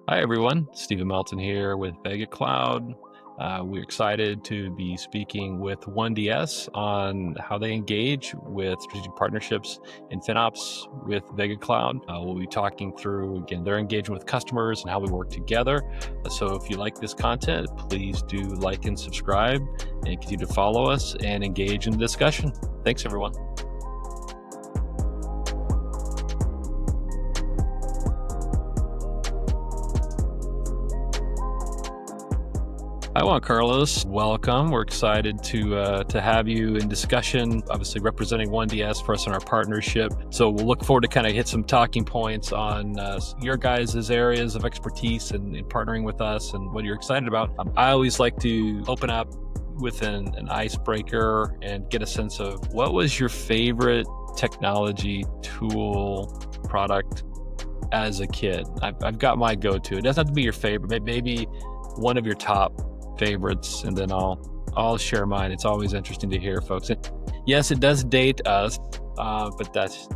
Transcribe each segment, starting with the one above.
Hi, everyone. Stephen Melton here with Vega Cloud. We're excited to be speaking with OneDS on how they engage with strategic partnerships in FinOps with Vega Cloud. We'll be talking through, again, their engagement with customers and how we work together. So if you like this content, please do like and subscribe and continue to follow us and engage in the discussion. Thanks, everyone. Hi, Juan Carlos. Welcome. We're excited to have you in discussion. Obviously, representing OneDS for us in our partnership. So we'll look forward to kind of hit some talking points on your guys' areas of expertise and partnering with us and what you're excited about. I always like to open up with an icebreaker and get a sense of what was your favorite technology tool product as a kid. I've got my go-to. It doesn't have to be your favorite, but maybe one of your top favorites, and then I'll share mine. It's always interesting to hear, folks. And yes, it does date us, but that's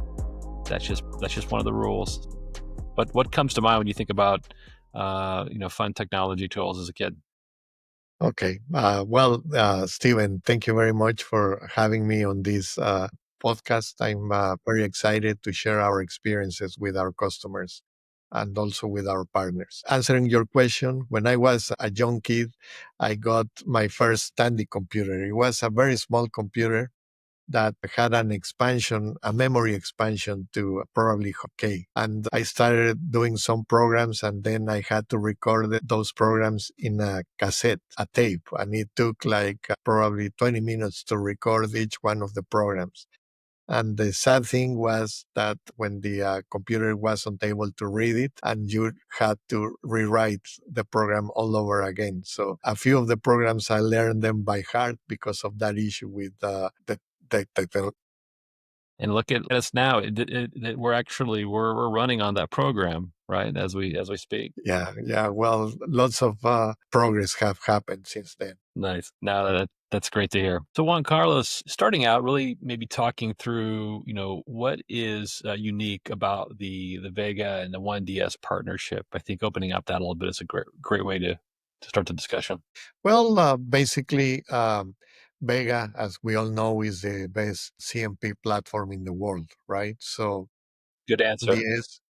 just one of the rules. But what comes to mind when you think about fun technology tools as a kid? Okay. Stephen, thank you very much for having me on this podcast. I'm very excited to share our experiences with our customers and also with our partners. Answering your question, when I was a young kid, I got my first Tandy computer. It was a very small computer that had an expansion, a memory expansion to probably K. And I started doing some programs, and then I had to record those programs in a cassette, a tape. And it took like probably 20 minutes to record each one of the programs. And the sad thing was that when the computer wasn't able to read it, and you had to rewrite the program all over again. So a few of the programs I learned them by heart because of that issue with the. And look at us now. We're running on that program, right? As we speak. Yeah. Well, lots of progress have happened since then. Nice. Now that's great to hear. So Juan Carlos, starting out, really maybe talking through, what is unique about the Vega and the OneDS partnership. I think opening up that a little bit is a great way to start the discussion. Well, basically, Vega, as we all know, is the best CMP platform in the world, right? So Good answer. DS,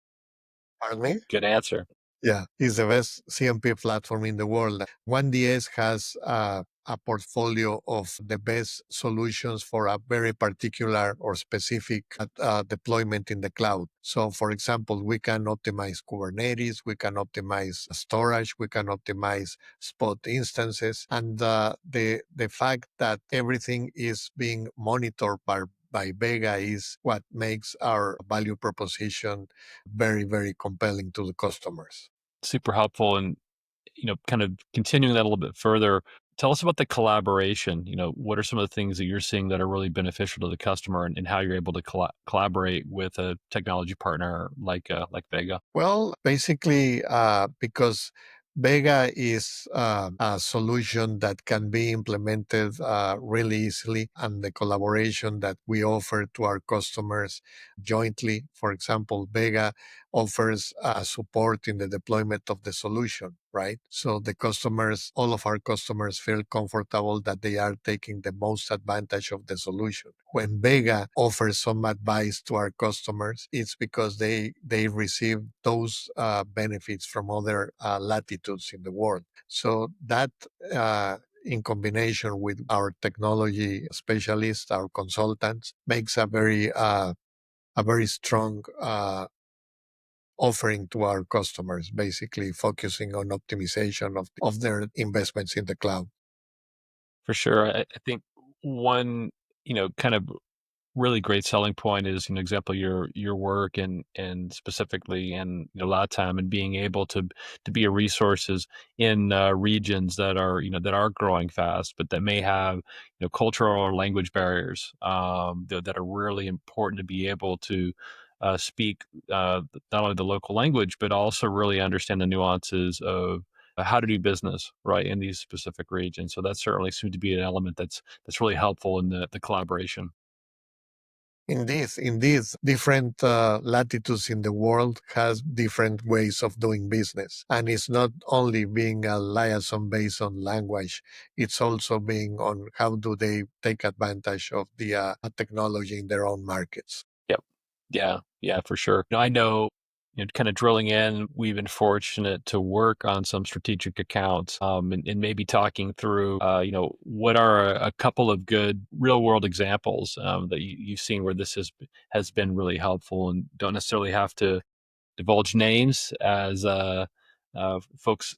pardon me? Good answer. Yeah, it's the best CMP platform in the world. OneDS has a portfolio of the best solutions for a very particular or specific deployment in the cloud. So, for example, we can optimize Kubernetes, we can optimize storage, we can optimize spot instances, and the fact that everything is being monitored by Vega is what makes our value proposition very, very compelling to the customers. Super helpful. And, kind of continuing that a little bit further, tell us about the collaboration. What are some of the things that you're seeing that are really beneficial to the customer and how you're able to collaborate with a technology partner like Vega? Well, basically, because Vega is a solution that can be implemented really easily, and the collaboration that we offer to our customers jointly. For example, Vega offers support in the deployment of the solution, right? So the customers, all of our customers feel comfortable that they are taking the most advantage of the solution. When Vega offers some advice to our customers, it's because they receive those benefits from other latitudes in the world. So that in combination with our technology specialists, our consultants, makes a very strong offering to our customers, basically focusing on optimization of their investments in the cloud. For sure. I think one, kind of really great selling point is an example your work and specifically and a lot of time and being able to be a resources in regions that are growing fast but that may have cultural or language barriers that are really important to be able to speak not only the local language but also really understand the nuances of how to do business right in these specific regions. So that certainly seems to be an element that's really helpful in the collaboration. Indeed, different latitudes in the world has different ways of doing business, and it's not only being a liaison based on language; it's also being on how do they take advantage of the technology in their own markets. Yep. Yeah. Yeah, for sure. I know, kind of drilling in, we've been fortunate to work on some strategic accounts, and maybe talking through, what are a couple of good real world examples that you've seen where this has been really helpful, and don't necessarily have to divulge names as folks,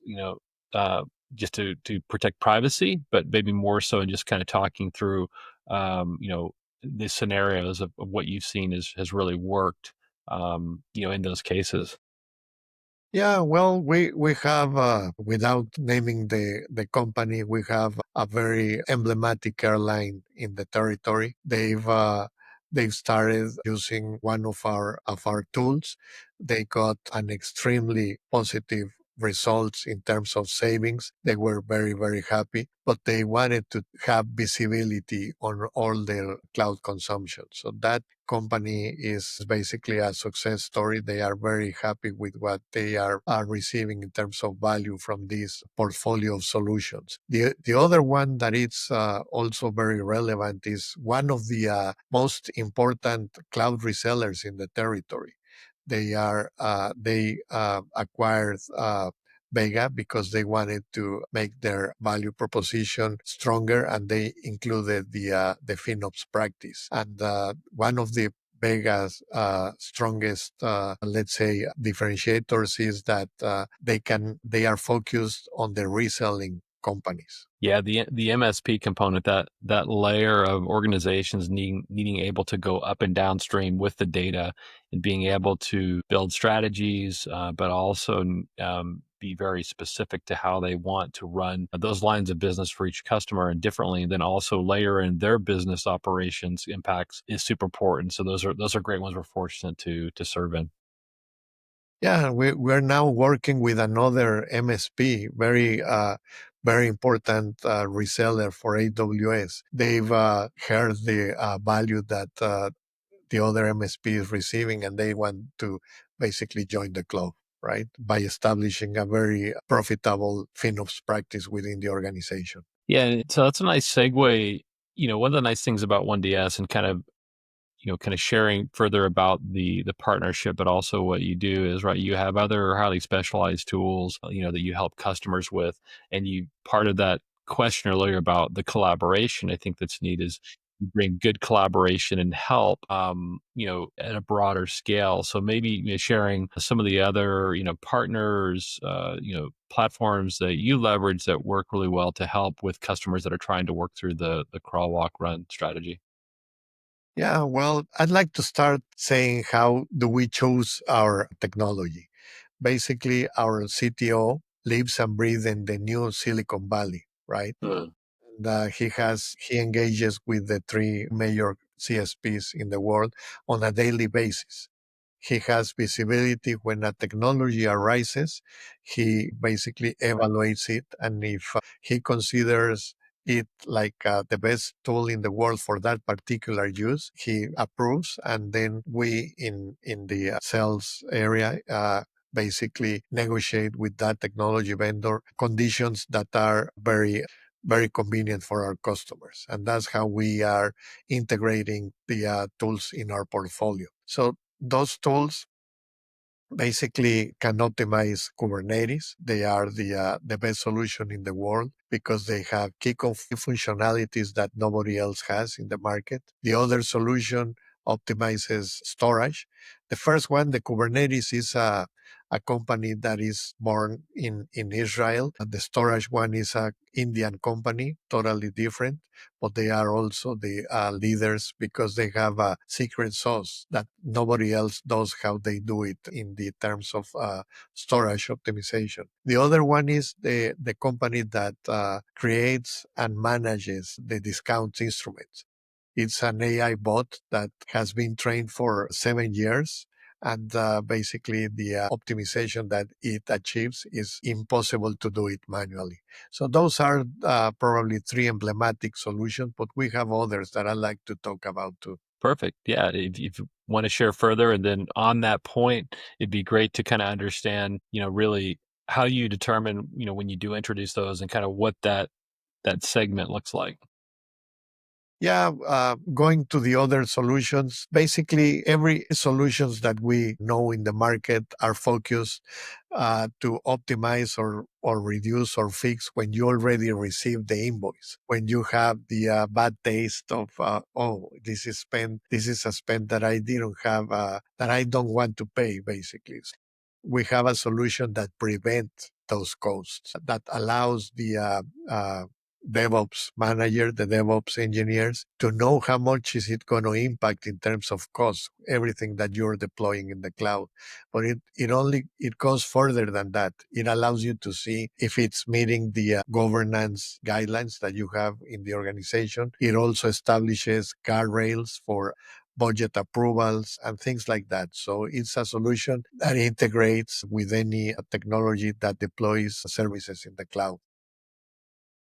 just to protect privacy, but maybe more so in just kind of talking through, um, you know, the scenarios of what you've seen has really worked, in those cases. Yeah, well, we have, without naming the company, we have a very emblematic airline in the territory. They've started using one of our tools. They got an extremely positive results in terms of savings. They were very happy, but they wanted to have visibility on all their cloud consumption. So that company is basically a success story. They are very happy with what they are receiving in terms of value from this portfolio of solutions. The other one that is also very relevant is one of the most important cloud resellers in the territory. They acquired Vega because they wanted to make their value proposition stronger, and they included the FinOps practice. And one of the Vega's strongest, let's say, differentiators is that they are focused on the reselling companies. Yeah, the MSP component, that layer of organizations needing able to go up and downstream with the data and being able to build strategies, but also be very specific to how they want to run those lines of business for each customer and differently, and then also layer in their business operations impacts is super important. So those are great ones we're fortunate to serve in. Yeah, we're now working with another MSP, very important reseller for AWS. They've heard the value that the other MSP is receiving, and they want to basically join the club, right? By establishing a very profitable FinOps practice within the organization. Yeah, and so that's a nice segue. One of the nice things about OneDS and kind of sharing further about the partnership, but also what you do is, right, you have other highly specialized tools, that you help customers with. And you part of that question earlier about the collaboration, I think that's neat, is you bring good collaboration and help, at a broader scale. So maybe, sharing some of the other, partners, platforms that you leverage that work really well to help with customers that are trying to work through the crawl, walk, run strategy. Yeah, well, I'd like to start saying how do we choose our technology. Basically, our CTO lives and breathes in the new Silicon Valley, right? And he engages with the three major CSPs in the world on a daily basis. He has visibility when a technology arises. He basically evaluates it, and if he considers it like the best tool in the world for that particular use, he approves, and then we in the sales area basically negotiate with that technology vendor conditions that are very convenient for our customers. And that's how we are integrating the tools in our portfolio. So those tools basically can optimize Kubernetes. They are the best solution in the world because they have functionalities that nobody else has in the market. The other solution optimizes storage. The first one, the Kubernetes, is a company that is born in Israel. And the storage one is a Indian company, totally different, but they are also the leaders because they have a secret sauce that nobody else knows how they do it in the terms of storage optimization. The other one is the company that creates and manages the discount instruments. It's an AI bot that has been trained for 7 years. And basically, the optimization that it achieves is impossible to do it manually. So, those are probably three emblematic solutions, but we have others that I like to talk about too. Perfect. Yeah. If you want to share further, and then on that point, it'd be great to kind of understand, really how you determine, when you do introduce those and kind of what that segment looks like. Yeah, going to the other solutions, basically every solutions that we know in the market are focused to optimize or reduce or fix when you already receive the invoice. When you have the bad taste of, oh, this is a spend that I didn't have, that I don't want to pay, basically. We have a solution that prevents those costs, that allows the DevOps manager, the DevOps engineers, to know how much is it going to impact in terms of cost, everything that you're deploying in the cloud. But it goes further than that. It allows you to see if it's meeting the governance guidelines that you have in the organization. It also establishes guardrails for budget approvals and things like that. So it's a solution that integrates with any technology that deploys services in the cloud.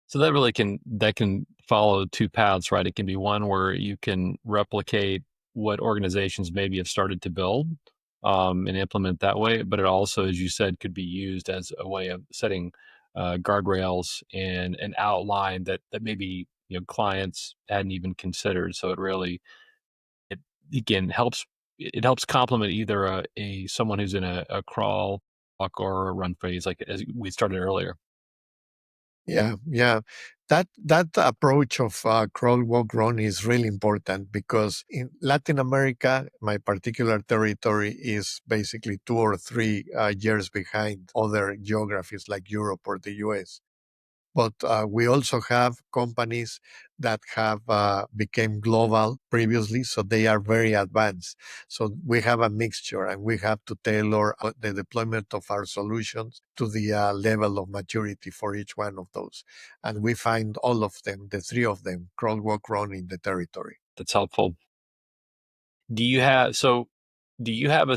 So that can follow two paths, right? It can be one where you can replicate what organizations maybe have started to build, and implement that way. But it also, as you said, could be used as a way of setting guardrails and an outline that maybe clients hadn't even considered. So it again helps complement either a someone who's in a crawl, walk, or a run phase, like as we started earlier. Yeah, yeah. That approach of crawl, walk, run is really important because in Latin America, my particular territory is basically 2 or 3 years behind other geographies like Europe or the US. But we also have companies that have became global previously, so they are very advanced. So we have a mixture, and we have to tailor the deployment of our solutions to the level of maturity for each one of those. And we find all of them, the three of them, crawl, walk, run in the territory. That's helpful. Do you have so do you have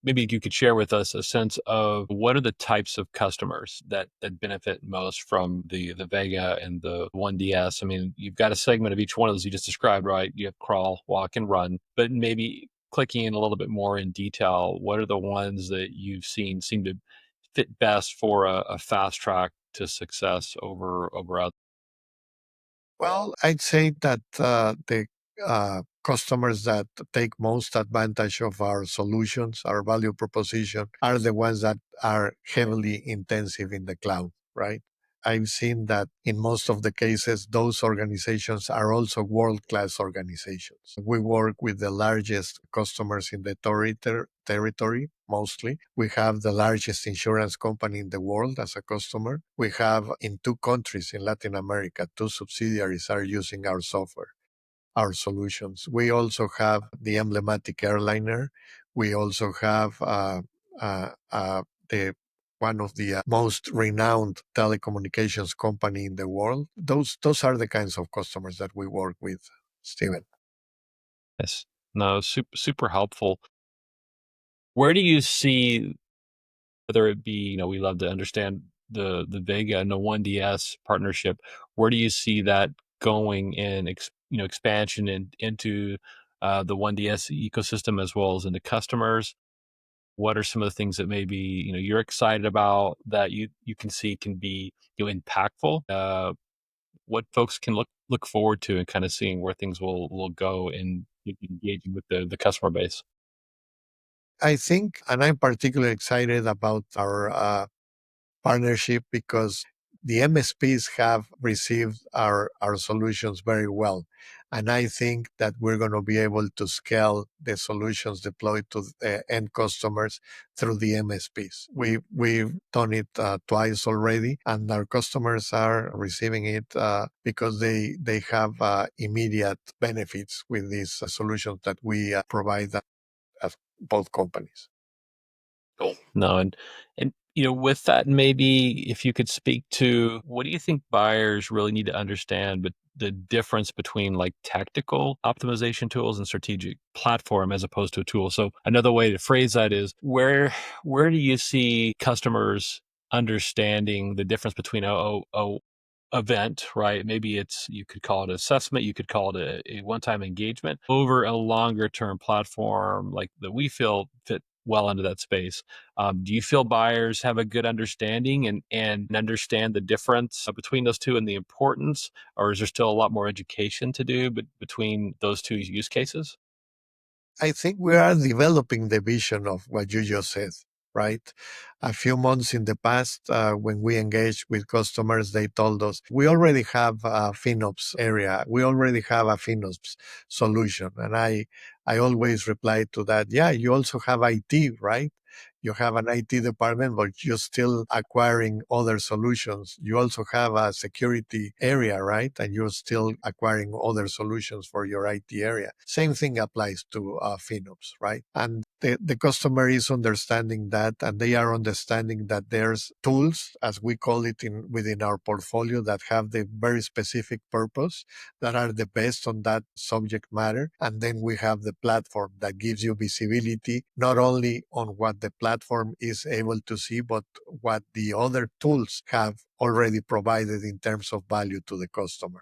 maybe you could share with us a sense of what are the types of customers that benefit most from the Vega and the 1DS? I mean, you've got a segment of each one of those you just described, right? You have crawl, walk, and run, but maybe clicking in a little bit more in detail, what are the ones that you've seen seem to fit best for a fast track to success over others? Well, I'd say that the customers that take most advantage of our solutions, our value proposition, are the ones that are heavily intensive in the cloud, right? I've seen that in most of the cases, those organizations are also world class organizations. We work with the largest customers in the territory, mostly. We have the largest insurance company in the world as a customer. We have in 2 countries in Latin America, 2 subsidiaries are using our software, our solutions. We also have the emblematic airliner. We also have the one of the most renowned telecommunications company in the world. Those are the kinds of customers that we work with, Steven. Yes. No, super helpful. Where do you see, whether it be, we love to understand the Vega and the 1DS partnership, where do you see that going in, expansion into the 1DS ecosystem as well as into customers? What are some of the things that maybe, you're excited about that you can see can be, impactful? What folks can look forward to and kind of seeing where things will go in engaging with the customer base. I think, and I'm particularly excited about our partnership because the MSPs have received our solutions very well. And I think that we're going to be able to scale the solutions deployed to the end customers through the MSPs. We've done it twice already, and our customers are receiving it because they have immediate benefits with these solutions that we provide at both companies. Cool. No, and with that, maybe if you could speak to what do you think buyers really need to understand, but the difference between like tactical optimization tools and strategic platform as opposed to a tool. So another way to phrase that is where do you see customers understanding the difference between event, right? Maybe you could call it an assessment, you could call it a one-time engagement over a longer term platform like that we feel fit well into that space. Do you feel buyers have a good understanding and understand the difference between those two and the importance, or is there still a lot more education to do between those two use cases? I think we are developing the vision of what you just said, right? A few months in the past, when we engaged with customers, they told us, we already have a FinOps area. We already have a FinOps solution. And I always reply to that, yeah, you also have IT, right? You have an IT department, but you're still acquiring other solutions. You also have a security area, right? And you're still acquiring other solutions for your IT area. Same thing applies to FinOps, right? And the customer is understanding that, and they are understanding that there's tools, as we call it within our portfolio, that have the very specific purpose, that are the best on that subject matter. And then we have the platform that gives you visibility, not only on what the platform is able to see, but what the other tools have already provided in terms of value to the customer.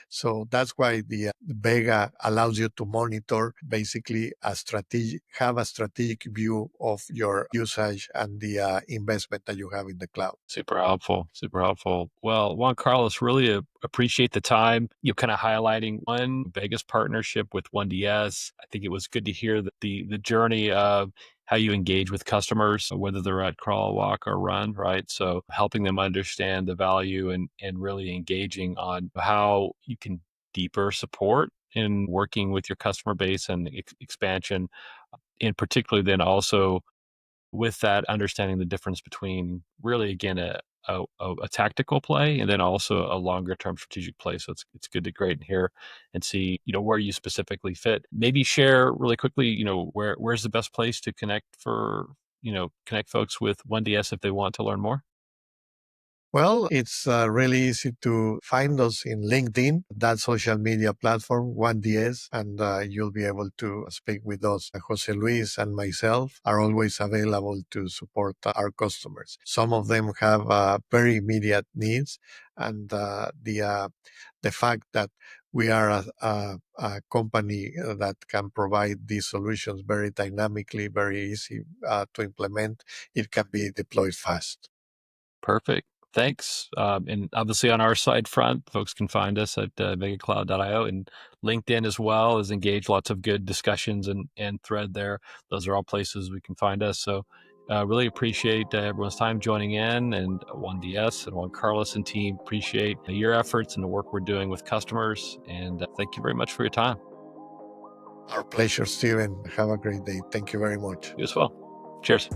So that's why the Vega allows you to monitor basically have a strategic view of your usage and the investment that you have in the cloud. Super helpful. Super helpful. Well, Juan Carlos, really appreciate the time. You kind of highlighting one Vegas partnership with OneDS. I think it was good to hear that the journey of how you engage with customers, whether they're at crawl, walk, or run, right? So helping them understand the value and really engaging on how you can deeper support in working with your customer base and expansion, in particular, then also with that, understanding the difference between really, again, a tactical play and then also a longer term strategic play. So it's good to great and hear and see, where you specifically fit. Maybe share really quickly, where's the best place to connect folks with OneDS if they want to learn more. Well, it's really easy to find us in LinkedIn, that social media platform, OneDS, and you'll be able to speak with us. Jose Luis and myself are always available to support our customers. Some of them have very immediate needs, and the fact that we are a company that can provide these solutions very dynamically, very easy to implement, it can be deployed fast. Perfect. Thanks. And obviously on our side front, folks can find us at megacloud.io, and LinkedIn as well as engage lots of good discussions and thread there. Those are all places we can find us. So really appreciate everyone's time joining in, and Juan DS and Juan Carlos and team appreciate your efforts and the work we're doing with customers. And thank you very much for your time. Our pleasure, Steven. Have a great day. Thank you very much. You as well. Cheers.